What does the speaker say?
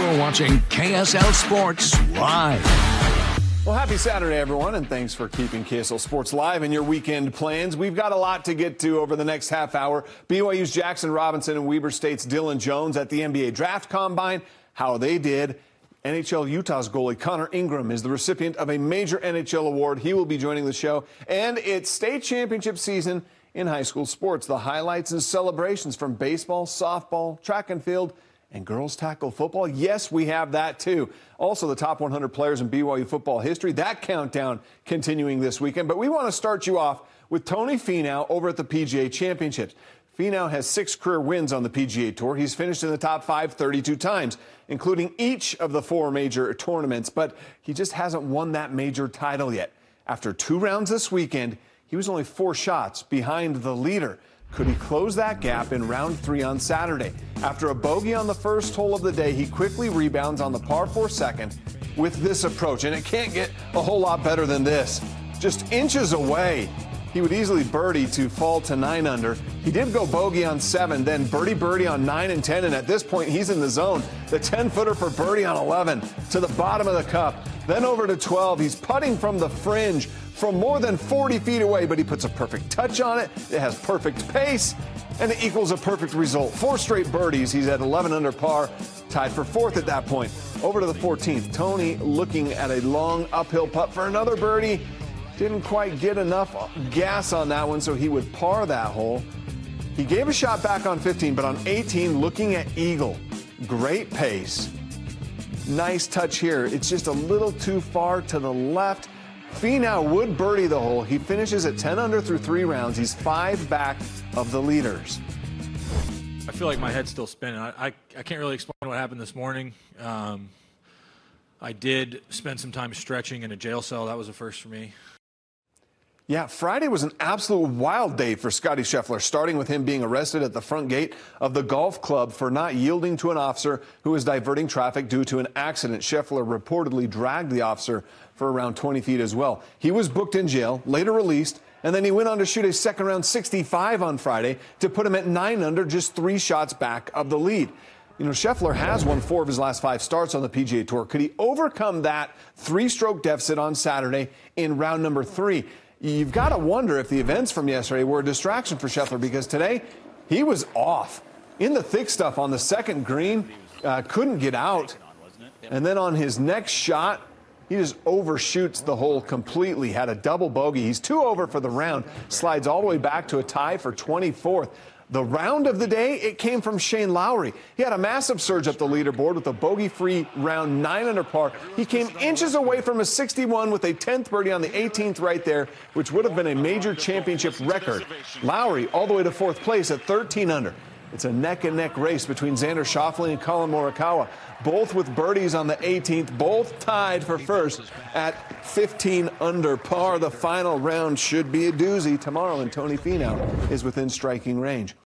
You're watching KSL Sports Live. Well, happy Saturday, everyone, and thanks for keeping KSL Sports Live in your weekend plans. We've got a lot to get to over the next half hour. BYU's Jackson Robinson and Weber State's Dylan Jones at the NBA Draft Combine, how they did. NHL Utah's goalie Connor Ingram is the recipient of a major NHL award. He will be joining the show. And it's state championship season in high school sports. The highlights and celebrations from baseball, softball, track and field, and girls tackle football. Yes, we have that too. Also, the top 100 players in BYU football history. That countdown continuing this weekend. But we want to start you off with Tony Finau over at the PGA Championships. Finau has 6 career wins on the PGA Tour. He's finished in the top 5 32 times, including each of the 4 major tournaments. But he just hasn't won that major title yet. After 2 rounds this weekend, he was only 4 shots behind the leader. Could he close that gap in round 3 on Saturday? After a bogey on the first hole of the day, he quickly rebounds on the par 4 second with this approach. And it can't get a whole lot better than this. Just inches away, he would easily birdie to fall to 9 under. He did go bogey on 7, then birdie on 9 and 10, and at this point, he's in the zone. The 10-footer for birdie on 11 to the bottom of the cup. Then over to 12, he's putting from the fringe from more than 40 feet away, but he puts a perfect touch on it. It has perfect pace, and it equals a perfect result. 4 straight birdies. He's at 11 under par, tied for 4th at that point. Over to the 14th, Tony looking at a long uphill putt for another birdie. Didn't quite get enough gas on that one, so he would par that hole. He gave a shot back on 15, but on 18, looking at eagle. Great pace. Nice touch here. It's just a little too far to the left. Finau would birdie the hole. He finishes at 10 under through 3 rounds. He's 5 back of the leaders. I feel like my head's still spinning. I can't really explain what happened this morning. I did spend some time stretching in a jail cell. That was a first for me. Yeah, Friday was an absolute wild day for Scotty Scheffler, starting with him being arrested at the front gate of the golf club for not yielding to an officer who was diverting traffic due to an accident. Scheffler reportedly dragged the officer for around 20 feet as well. He was booked in jail, later released, and then he went on to shoot a second round 65 on Friday to put him at 9 under, just 3 shots back of the lead. You know, Scheffler has won 4 of his last 5 starts on the PGA Tour. Could he overcome that 3-stroke deficit on Saturday in round number 3? You've got to wonder if the events from yesterday were a distraction for Scheffler, because today he was off in the thick stuff on the second green, couldn't get out. And then on his next shot, he just overshoots the hole completely, had a double bogey. He's 2 over for the round, slides all the way back to a tie for 24th. The round of the day, it came from Shane Lowry. He had a massive surge up the leaderboard with a bogey-free round 9 under par. He came inches away from a 61 with a 10th birdie on the 18th right there, which would have been a major championship record. Lowry all the way to 4th place at 13 under. It's a neck-and-neck race between Xander Schauffele and Colin Morikawa, both with birdies on the 18th, both tied for first at 15 under par. The final round should be a doozy tomorrow, and Tony Finau is within striking range.